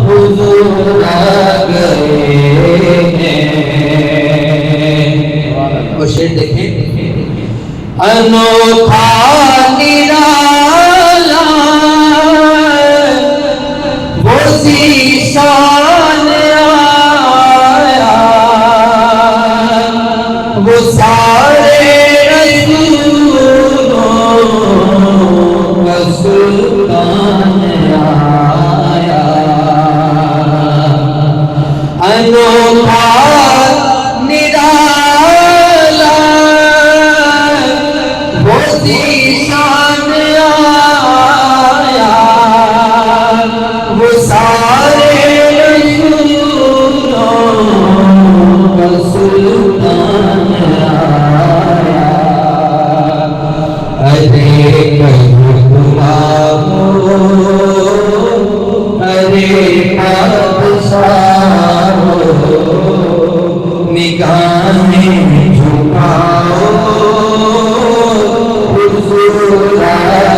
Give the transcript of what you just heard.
हुजूर आ गए हैं। और शेर देखें, अनोखा निराला वो ज़ीशान आया, वो सारे रसूलों का सुल्तान आया। अनोखा निराला वो ज़ीशान आया, वो सारे रसूलों का सुल्तान आया। अरे कहूँ अरे बादशाह निगाहें झुकाओ हुजूर आ